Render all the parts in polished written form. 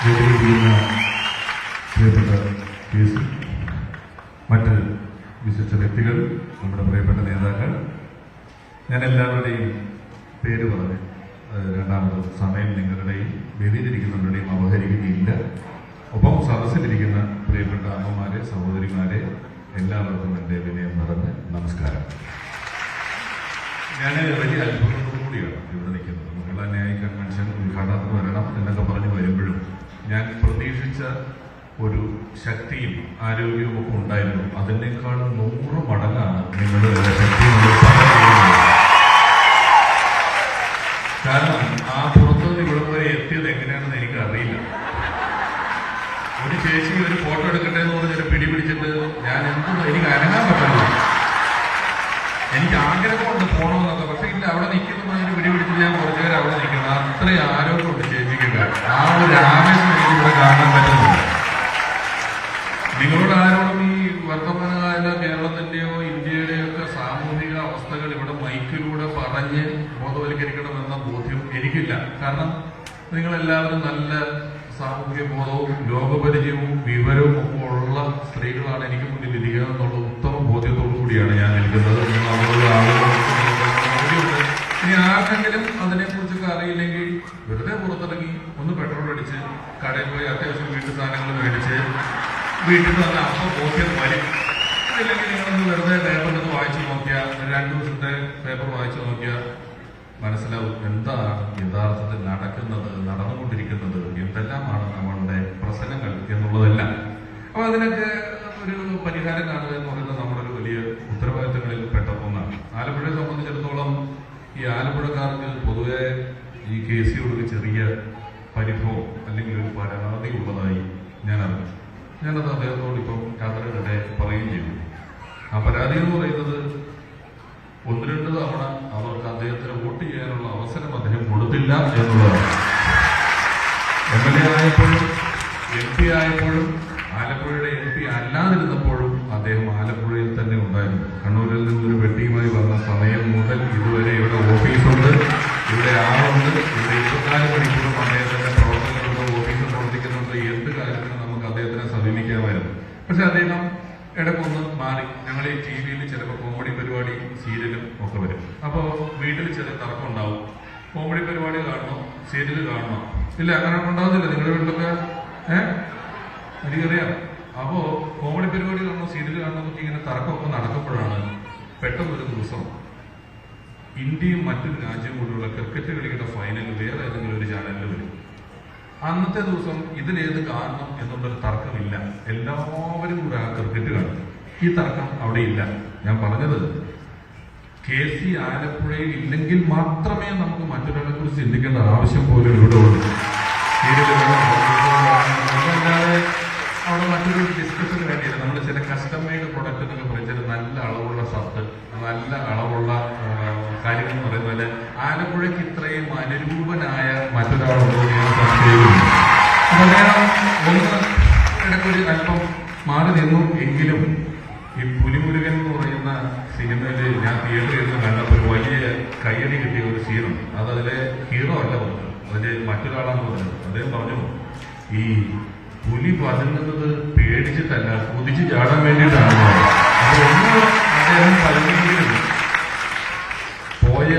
വേദിയിലിരിക്കുന്ന പ്രിയപ്പെട്ട കേസ്, മറ്റ് വിശിഷ്ട വ്യക്തികൾ, നമ്മുടെ പ്രിയപ്പെട്ട നേതാക്കൾ, ഞാൻ എല്ലാവരുടെയും പേര് പറഞ്ഞ് രണ്ടാമത് സമയം നിങ്ങളുടെയും വേദിയിലിരിക്കുന്നവരുടെയും അപഹരിക്കുകയില്ല. ഒപ്പം സദസ്സിലിരിക്കുന്ന പ്രിയപ്പെട്ട അമ്മമാരെ, സഹോദരിമാരെ, എല്ലാവർക്കും എൻ്റെ വിനയം നിറഞ്ഞ് നമസ്കാരം. ഞാൻ വലിയ അത്ഭുതത്തോടുകൂടിയാണ് ഇവിടെ നിൽക്കുന്നത്. മഹിളാ ന്യായ കൺവെൻഷൻ ഉദ്ഘാടനത്തിന് വരണം എന്നൊക്കെ പറഞ്ഞു വരുമ്പോഴും ഞാൻ പ്രതീക്ഷിച്ച ഒരു ശക്തിയും ആരോഗ്യവും ഒക്കെ ഉണ്ടായിരുന്നു. അതിനേക്കാൾ 100 മടങ്ങാണ് നിങ്ങളുടെ ശക്തി. കാരണം ആ പുറത്തുനിന്ന് ഇവിടെ വരെ എത്തിയത് എങ്ങനെയാണെന്ന് എനിക്ക് അറിയില്ല. ഒരു ചേച്ചി ഒരു ഫോട്ടോ എടുക്കട്ടെ എന്ന് പറഞ്ഞൊരു പിടി പിടിച്ചിട്ട് ഞാൻ എനിക്ക് അനങ്ങാൻ പറ്റില്ല. എനിക്ക് ആഗ്രഹമുണ്ട് പോകണമെന്നൊക്കെ, പക്ഷെ ഇല്ല, അവിടെ നിൽക്കുന്ന ഒരു പിടി പിടിച്ചിട്ട് ഞാൻ കുറച്ചു നേരം അവിടെ നിൽക്കണം. അത്രയും ആരോഗ്യമുണ്ട് ചേച്ചിക്കൊക്കെ. ആ ഒരു ആവേശം എനിക്ക് ഇവിടെ കാണാൻ പറ്റുന്നില്ല. നിങ്ങളോട് ആരോടും ഈ വർത്തമാനകാല കേരളത്തിന്റെയോ ഇന്ത്യയുടെയോ ഒക്കെ സാമൂഹിക അവസ്ഥകൾ ഇവിടെ മൈക്കിലൂടെ പറഞ്ഞ് ബോധവൽക്കരിക്കണമെന്ന ബോധ്യം എനിക്കില്ല. കാരണം നിങ്ങളെല്ലാവരും നല്ല സാമൂഹിക ബോധവും ലോകപരിചയവും വിവരവും ഒക്കെ ഉള്ള സ്ത്രീകളാണ് എനിക്ക് മുന്നിൽ ഇരിക്കുക എന്നുള്ള ഉത്തമ ബോധ്യത്തോടു കൂടിയാണ് ഞാൻ നിൽക്കുന്നത്. ഇനി ആർക്കെങ്കിലും അതിനെക്കുറിച്ചൊക്കെ അറിയില്ലെങ്കിൽ വെറുതെ പുറത്തിറങ്ങി ഒന്ന് പെട്രോൾ അടിച്ച് കടയിൽ പോയി അത്യാവശ്യം വീട്ടു സാധനങ്ങൾ മേടിച്ച് വീട്ടിൽ തന്നെ അപ്പം ബോധ്യം വരും. അതില്ലെങ്കിൽ നിങ്ങളൊന്ന് വെറുതെ പേപ്പറിനൊന്ന് വായിച്ചു നോക്കിയാൽ, 2 ദിവസത്തെ പേപ്പർ വായിച്ചു നോക്കിയാൽ മനസ്സിലാവും എന്താണ് യഥാർത്ഥത്തിൽ നടന്നുകൊണ്ടിരിക്കുന്നത്, എന്തെല്ലാമാണ് നമ്മളുടെ പ്രശ്നങ്ങൾ എന്നുള്ളതെല്ലാം. അപ്പൊ അതിനൊക്കെ ഒരു പരിഹാരം കാണുക എന്ന് പറയുന്നത് നമ്മുടെ ഒരു വലിയ ഉത്തരവാദിത്തങ്ങളിൽ പെട്ട ഒന്നാണ്. ആലപ്പുഴയെ സംബന്ധിച്ചിടത്തോളം ഈ ആലപ്പുഴക്കാർക്ക് പൊതുവെ ഈ കേസിയോട് ചെറിയ പരിഭവം അല്ലെങ്കിൽ ഒരു പരാതി ഉള്ളതായി ഞാൻ അറിഞ്ഞു. ഞാനത് അദ്ദേഹത്തോട് ഇപ്പം യാത്രയുടെ പറയുകയും ചെയ്തു. ആ പരാതി എന്ന് പറയുന്നത് 1-2 തവണ അവർക്ക് അദ്ദേഹത്തിന് വോട്ട് ചെയ്യാനുള്ള അവസരം അദ്ദേഹം കൊടുത്തില്ല എന്നുള്ളതാണ്. MLA ആയപ്പോഴും MP ആയപ്പോഴും ആലപ്പുഴയുടെ MP അല്ലാതിരുന്നപ്പോഴും അദ്ദേഹം ആലപ്പുഴയിൽ തന്നെ ഉണ്ടായിരുന്നു. കണ്ണൂരിൽ നിന്നൊരു വെട്ടിയുമായി വന്ന സമയം മുതൽ ഇതുവരെ ഇവിടെ ഓഫീസുണ്ട്, ഇവിടെ ആളുണ്ട്, ഇവിടെ 24 മണിക്കൂറും അദ്ദേഹത്തിന്റെ പ്രവർത്തനങ്ങളുണ്ട്, ഓഫീസ് പ്രവർത്തിക്കുന്നുണ്ട്. എന്ത് കാര്യത്തിനും നമുക്ക് അദ്ദേഹത്തിനെ സമീപിക്കാമായിരുന്നു. പക്ഷെ അദ്ദേഹം ഇടയ്ക്കൊന്ന് മാറി. ഞങ്ങൾ ഈ TV-യിൽ ചിലപ്പോൾ കോമഡി പരിപാടി, സീരിയലും ഒക്കെ വരും. അപ്പോൾ വീട്ടിൽ ചെറിയ തർക്കം ഉണ്ടാവും. കോമഡി പരിപാടി കാണണോ സീരിയൽ കാണണോ? ഇല്ല, അങ്ങനെ ഉണ്ടാവുന്നില്ല നിങ്ങളുടെ വീട്ടിലൊക്കെ? എനിക്കറിയാം. അപ്പോൾ കോമഡി പരിപാടി കാണണോ സീരിയൽ കാണണോ എന്നൊക്കെ ഇങ്ങനെ തർക്കമൊക്കെ നടക്കുമ്പോഴാണ് പെട്ടെന്നൊരു ദിവസം ഇന്ത്യയും മറ്റൊരു രാജ്യവും കൂടിയുള്ള ക്രിക്കറ്റ് കളിയുടെ ഫൈനൽ വേറെ ഏതെങ്കിലും ഒരു ചാനലിൽ വരും. അന്നത്തെ ദിവസം ഇതിലേത് കാണണം എന്നുള്ളൊരു തർക്കമില്ല. എല്ലാവരും കൂടെ ആ ക്രിക്കറ്റ് കാണും. ഈ തർക്കം അവിടെ ഇല്ല. ഞാൻ പറഞ്ഞത് KC ആലപ്പുഴയിൽ ഇല്ലെങ്കിൽ മാത്രമേ നമുക്ക് മറ്റൊരാളെ കുറിച്ച് ചിന്തിക്കേണ്ട ആവശ്യം പോലും ഇവിടെ ഉള്ളൂ. അതല്ലാതെ അവിടെ മറ്റൊരു ഡിസ്കഷന് വേണ്ടിയില്ല. നമ്മൾ ചില കസ്റ്റം മെയ്ഡ് പ്രൊഡക്റ്റ് എന്നൊക്കെ പറയുന്നത് നല്ല അളവുള്ള ഷർട്ട്, നല്ല അളവുള്ള കാര്യങ്ങൾ എന്ന് പറയുന്ന പോലെ ആലപ്പുഴയ്ക്ക് ഇത്രയും അനുരൂപനായ മറ്റൊരാളുണ്ടോ എന്ന് സംശയിക്കുന്നു. അദ്ദേഹം ഇടയ്ക്കൊരു അല്പം മാറി നിന്നു. എങ്കിലും ഈ പുലിമുരുകൻ എന്ന് പറയുന്ന സിനിമയിൽ ഞാൻ തിയേറ്ററിൽ നിന്ന് കണ്ടപ്പോൾ വലിയ കയ്യടി കിട്ടിയ ഒരു സീനുണ്ട്. അതിലെ ഹീറോ അല്ല പറഞ്ഞത്, അതിലെ മറ്റൊരാളാന്ന് പറഞ്ഞത്. അദ്ദേഹം പറഞ്ഞു, ഈ പുലി പതുങ്ങുന്നത് പേടിച്ചിട്ടല്ല, കുതിച്ച് ചാടാൻ വേണ്ടിയിട്ടാണ്. അപ്പൊ ഒന്ന് അദ്ദേഹം പതുങ്ങിയെങ്കിലും പോയ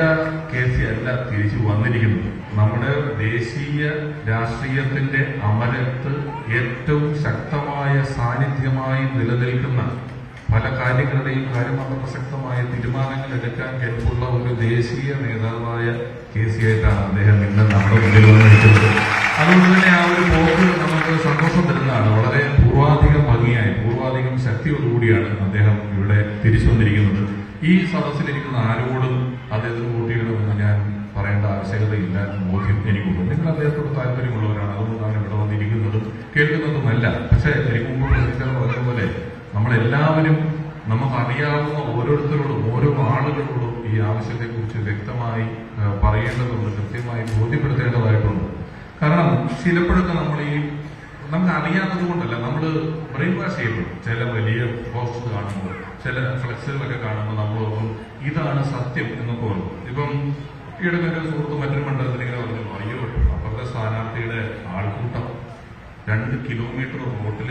KC അല്ല തിരിച്ചു വന്നിരിക്കുന്നത്. നമ്മുടെ ദേശീയ രാഷ്ട്രീയത്തിന്റെ അമരത്ത് ഏറ്റവും ശക്തമായ സാന്നിധ്യമായി നിലനിൽക്കുന്ന പല കാര്യങ്ങളുടെയും കാര്യമായ പ്രസക്തമായ തീരുമാനങ്ങൾ എടുക്കാൻ കെൽപ്പുള്ള ഒരു ദേശീയ നേതാവായ KC ആയിട്ടാണ് അദ്ദേഹം ഇന്ന് നമ്മുടെ മുന്നിൽ വന്നിരിക്കുന്നത്. അതുകൊണ്ട് തന്നെ ആ ഒരു പോക്ക് നമുക്ക് സന്തോഷം തരുന്നതാണ്. വളരെ പൂർവാധികം ഭംഗിയായി, പൂർവാധികം ശക്തിയോടുകൂടിയാണ് അദ്ദേഹം ഇവിടെ തിരിച്ചു വന്നിരിക്കുന്നത്. ഈ സദസ്സിലിരിക്കുന്ന ആരോടും അദ്ദേഹത്തിന് വോട്ട് ചെയ്യണമെന്ന് ഞാൻ പറയേണ്ട ആവശ്യകതയില്ല എന്ന് ബോധ്യം എനിക്കുണ്ട്. നിങ്ങൾ അദ്ദേഹത്തോട് താല്പര്യമുള്ളവരാണ്, അതുകൊണ്ടാണ് ഇവിടെ വന്നിരിക്കുന്നത്, കേൾക്കുന്നതുമല്ല. പക്ഷെ എനിക്ക് മുമ്പ് പറഞ്ഞ പോലെ നമ്മളെല്ലാവരും നമുക്കറിയാവുന്ന ഓരോരുത്തരോടും ഓരോ ആളുകളോടും ഈ ആവശ്യത്തെക്കുറിച്ച് വ്യക്തമായി പറയേണ്ടതുണ്ട്, കൃത്യമായി ബോധ്യപ്പെടുത്തേണ്ടതായിട്ടുണ്ട്. കാരണം ചിലപ്പോഴൊക്കെ നമുക്ക് അറിയാത്തത് കൊണ്ടല്ല, നമ്മൾ ബ്രെയിൻ വാഷ് ചെയ്യപ്പെടും. ചില വലിയ പോസ്റ്റർ കാണുമ്പോൾ, ചില ഫ്ലെക്സുകളൊക്കെ കാണുമ്പോൾ നമ്മൾ ഇതാണ് സത്യം എന്നൊക്കെ പറയും. ഇപ്പം ഈയിടെ സുഹൃത്ത് മറ്റൊരു മണ്ഡലത്തിൽ ഇങ്ങനെ പറഞ്ഞു, അയ്യോ അപ്പുറത്തെ സ്ഥാനാർത്ഥിയുടെ ആൾക്കൂട്ടം 2 കിലോമീറ്റർ റോട്ടിൽ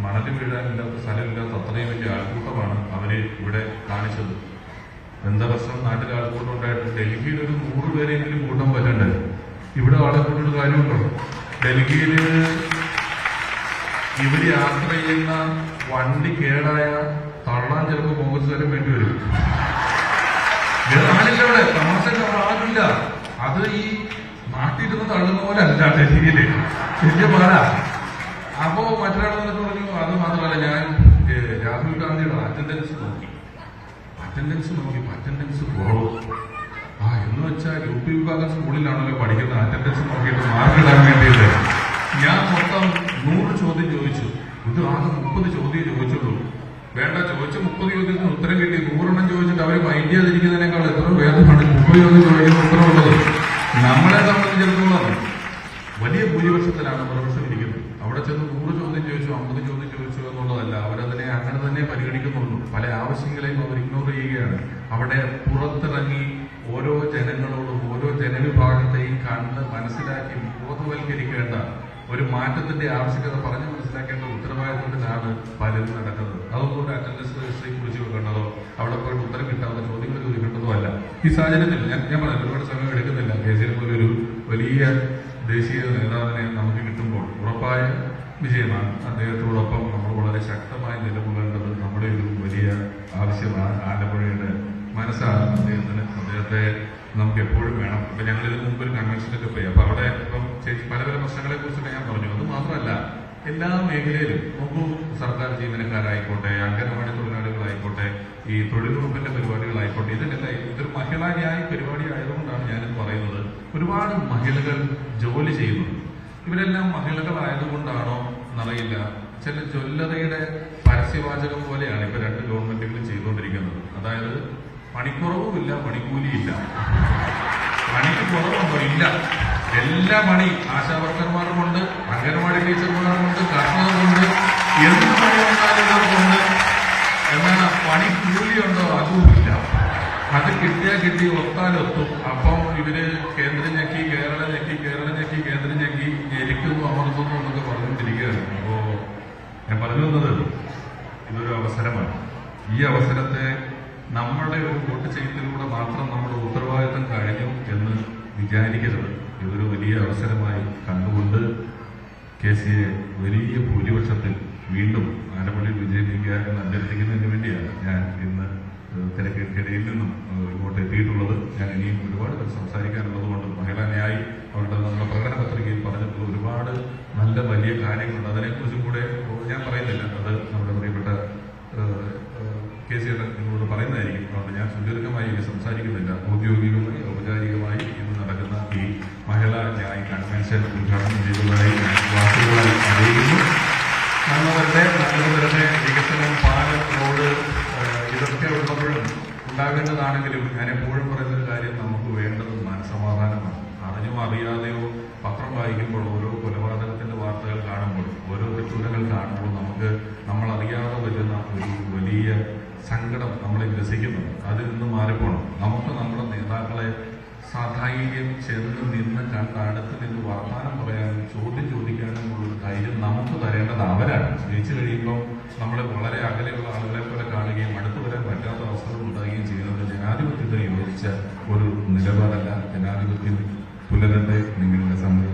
മണൽ വീഴാനില്ലാത്ത സ്ഥലമില്ലാത്ത അത്രയും വലിയ ആൾക്കൂട്ടമാണ് അവര് ഇവിടെ കാണിച്ചത്. എന്താ പ്രശ്നം? നാട്ടിൽ ആൾക്കൂട്ടം ഉണ്ടായിട്ട് ഡൽഹിയിൽ ഒരു 100 പേരെങ്കിലും കൂട്ടാൻ പറ്റണ്ടേ? ഇവിടെ ആളെ കൂട്ടൊരു കാര്യമുണ്ടോ? ഡൽഹിയിൽ ഇവര് യാത്ര ചെയ്യുന്ന വണ്ടി കേടായ തള്ളാൻ ചിലപ്പോൾ കോൺഗ്രസ്സുകാരും വേണ്ടി വരും. ആളില്ല ഇവിടെ, തമാശക്ക് അവിടെ ആളില്ല. അത് ഈ നാട്ടിലിരുന്ന് തള്ളുന്ന പോലെ അല്ല ഡൽഹിയില്, വലിയ പാടാ. അപ്പോ മറ്റൊരാൾ വന്നിട്ട് പറഞ്ഞു, അത് മാത്രമല്ല, ഞാൻ രാഹുൽ ഗാന്ധിയുടെ അറ്റൻഡൻസ് നോക്കി, അറ്റൻഡൻസ് കുറവ്. എന്ന് വെച്ചാൽ UP വിഭാഗം സ്കൂളിലാണല്ലോ പഠിക്കുന്ന, അറ്റൻഡൻസ് നോക്കിയിട്ട് മാർക്ക് ഇടാൻ വേണ്ടിയിട്ട് ഞാൻ മൊത്തം 100 ചോദ്യം ചോദിച്ചു. ഇത് ആകെ 30 ചോദ്യം ചോദിച്ചുള്ളൂ. വേണ്ട, ചോദിച്ച 30 ചോദ്യത്തിന് ഉത്തരം കിട്ടി. 100 ചോദിച്ചിട്ട് അവര് മൈൻഡ് ചെയ്യാതിരിക്കുന്നതിനേക്കാൾ എത്ര ഭേദമാണ് 30 ചോദ്യം ചോദിക്കുന്ന ഉത്തരവുള്ളത്. നമ്മളെ സംബന്ധിച്ചിടത്തോളം വലിയ ഭൂരിപക്ഷത്തിലാണ് പ്രതിപക്ഷം ഇരിക്കുന്നത്. അവിടെ ചെന്ന് 100 ചോദ്യം ചോദിച്ചു, 50 ചോദ്യം ചോദിച്ചു എന്നുള്ളതല്ല, അവരതിനെ അങ്ങനെ തന്നെ പരിഗണിക്കുന്നുള്ളൂ. പല ആവശ്യങ്ങളെയും അവർ ഇഗ്നോർ ചെയ്യുകയാണ്. അവിടെ പുറത്തിറങ്ങി ഓരോ ജനങ്ങളോടും ഓരോ ജനവിഭാഗത്തെയും കണ്ട് മനസ്സിലാക്കി ബോധവൽക്കരിക്കേണ്ട ഒരു മാറ്റത്തിന്റെ ആവശ്യകത പറഞ്ഞ് മനസ്സിലാക്കേണ്ട ഉത്തരവാദിത്വത്തിലാണ് പലരും നടക്കുന്നത്. അതൊന്നും ഒരു അറ്റൻഡൻസ് രജിസ്റ്ററിൽ കുറിച്ച് വെക്കേണ്ടതോ അവിടെ പോയിട്ട് ഉത്തരം കിട്ടാവുന്ന ചോദ്യങ്ങൾ ചോദിക്കേണ്ടതോ അല്ല. ഈ സാഹചര്യത്തിൽ ഞാൻ പറയാം, ഒരുപാട് സമയം എടുക്കുന്നില്ല. കേസിനെ പോലെ ഒരു വലിയ ദേശീയ നേതാവിനെ നമുക്ക് കിട്ടുമ്പോൾ ഉറപ്പായ വിജയമാണ്. അദ്ദേഹത്തോടൊപ്പം നമ്മൾ വളരെ ശക്തമായി നിലകൊള്ളേണ്ടത് നമ്മുടെ ഒരു വലിയ ആവശ്യമാണ്. ആലപ്പുഴയുടെ മനസ്സാണ് അദ്ദേഹത്തെ നമുക്ക് എപ്പോഴും വേണം. ഇപ്പൊ ഞങ്ങളിതിന് മുമ്പ് ഒരു കൺവെൻഷനൊക്കെ പോയി. അപ്പൊ അവിടെ ഇപ്പം പല പല പ്രശ്നങ്ങളെ കുറിച്ചൊക്കെ ഞാൻ പറഞ്ഞു. അത് മാത്രമല്ല, എല്ലാ മേഖലയിലും നോക്കൂ, സർക്കാർ ജീവനക്കാരായിക്കോട്ടെ, അംഗനവാടി തൊഴിലാളികളായിക്കോട്ടെ, ഈ തൊഴിലുറപ്പിന്റെ പരിപാടികളായിക്കോട്ടെ, ഇതിനെല്ലാം ഇതൊരു മഹിളാ ന്യായ പരിപാടി ആയതുകൊണ്ടാണ് ഞാനിത് പറയുന്നത്. ഒരുപാട് മഹിളകൾ ജോലി ചെയ്യുന്നുണ്ട്. ഇവരെല്ലാം മഹിളകളായതുകൊണ്ടാണോ എന്നറിയില്ല, ചില ജ്വല്ലറിയുടെ പരസ്യവാചകം പോലെയാണ് ഇപ്പൊ 2 ഗവൺമെന്റുകളും ചെയ്തുകൊണ്ടിരിക്കുന്നത്. അതായത് പണിക്കുറവുമില്ല, പണിക്കൂലിയില്ല. പണിക്ക് കുറവുണ്ടോ? ഇല്ല. എല്ലാ പണി ആശാവർക്കർമാർക്കുണ്ട്, അംഗനവാടി ടീച്ചർമാർക്കുണ്ട്, കർഷകർക്കുണ്ട്, എന്ത് പണി വന്നാലും ഇവർക്കുണ്ട്. എന്നാൽ പണിക്കൂലിയുണ്ടോ? അതുമില്ല. അത് കിട്ടിയാൽ കിട്ടി, ഒത്താലൊത്തും. അപ്പം ഇവര് കേന്ദ്രം ഞെക്കി, കേരളം ഞെക്കി, കേന്ദ്രം ഞെക്കി, ഞെരിക്കുന്നു, അമർത്തുന്നു എന്നൊക്കെ പറഞ്ഞുകൊണ്ടിരിക്കുകയാണ്. അപ്പോ ഞാൻ പറഞ്ഞു വന്നത്, ഇതൊരു അവസരമാണ്. ഈ അവസരത്തെ നമ്മളുടെ ഒരു വോട്ട് ചെയ്യലിലൂടെ മാത്രം നമ്മുടെ ഉത്തരവാദിത്തം കഴിഞ്ഞു എന്ന് വിചാരിക്കരുത്. ഇതൊരു വലിയ അവസരമായി കണ്ടുകൊണ്ട് KCയെ വലിയ ഭൂരിപക്ഷത്തിൽ വീണ്ടും ആലപ്പുഴയിൽ വിജയിപ്പിക്കുക എന്ന് അഭ്യർത്ഥിക്കുന്നതിന് വേണ്ടിയാണ് ഞാൻ ഇന്ന് തിരക്കിടയിൽ നിന്നും ഇങ്ങോട്ട് എത്തിയിട്ടുള്ളത്. ഞാൻ ഇനിയും ഒരുപാട് പേർ സംസാരിക്കാനുള്ളത് കൊണ്ട് മഹിളാ ന്യായി അവരുടെ നമ്മുടെ പ്രകടന പത്രികയിൽ പറഞ്ഞിട്ടുള്ള ഒരുപാട് നല്ല വലിയ കാര്യങ്ങളുണ്ട്. അതിനെക്കുറിച്ചും കൂടെ ഞാൻ പറയുന്നില്ല, അത് നമ്മുടെ പ്രിയപ്പെട്ട KCയുടെ നിങ്ങളോട് പറയുന്നതായിരിക്കും. അതുകൊണ്ട് ഞാൻ സുദീർഘമായി ഇനി സംസാരിക്കുന്നില്ല. ഔദ്യോഗികമായി ഔപചാരികമായി ഇന്ന് നടക്കുന്ന ഈ മഹിളാ ന്യായ് കൺവെൻഷൻ ഉദ്ഘാടനം ചെയ്തതായി വാക്കുകളായി അറിയിക്കുന്നു. നല്ലവരുടെ വികസനം, പാലം, റോഡ് ഇതൊക്കെ ഉള്ളപ്പോഴും ഉണ്ടാകേണ്ടതാണെങ്കിലും ഞാൻ എപ്പോഴും പറയുന്നൊരു കാര്യം, നമുക്ക് വേണ്ടത് മനസ്സമാധാനമാണ്. അറിഞ്ഞോ അറിയാതെയോ പത്രം വായിക്കുമ്പോൾ ഓരോ കൊലപാതകത്തിന്റെ വാർത്തകൾ കാണുമ്പോൾ, ഓരോ തെറ്റുകൾ കാണുമ്പോൾ നമ്മളറിയാതെ വരുന്ന ഒരു വലിയ സങ്കടം നമ്മളെ ഗ്രസിക്കുന്നുണ്ട്. അതിൽ നിന്ന് മാറിപ്പോണം. നമുക്ക് നമ്മുടെ നേതാക്കളെ സധൈര്യം ചെന്ന് നിന്ന് കണ്ട് അടുത്ത് നിന്ന് വർത്തമാനം പറയാനും ചോദ്യം ചോദിക്കാനും ഉള്ളൊരു ധൈര്യം നമുക്ക് തരേണ്ടത് അവരാണ്. ജയിച്ചു കഴിയുമ്പോൾ നമ്മളെ വളരെ അകലെയുള്ള ആളുകളെ പോലെ കാണുകയും അടുത്ത് വരാൻ പറ്റാത്ത അവസരം ഉണ്ടാകുകയും ചെയ്യുന്നത് ജനാധിപത്യത്തിന് യോജിച്ച ഒരു നിലപാടല്ല. ജനാധിപത്യം പുലരട്ടെ നിങ്ങളുടെ സമൂഹം.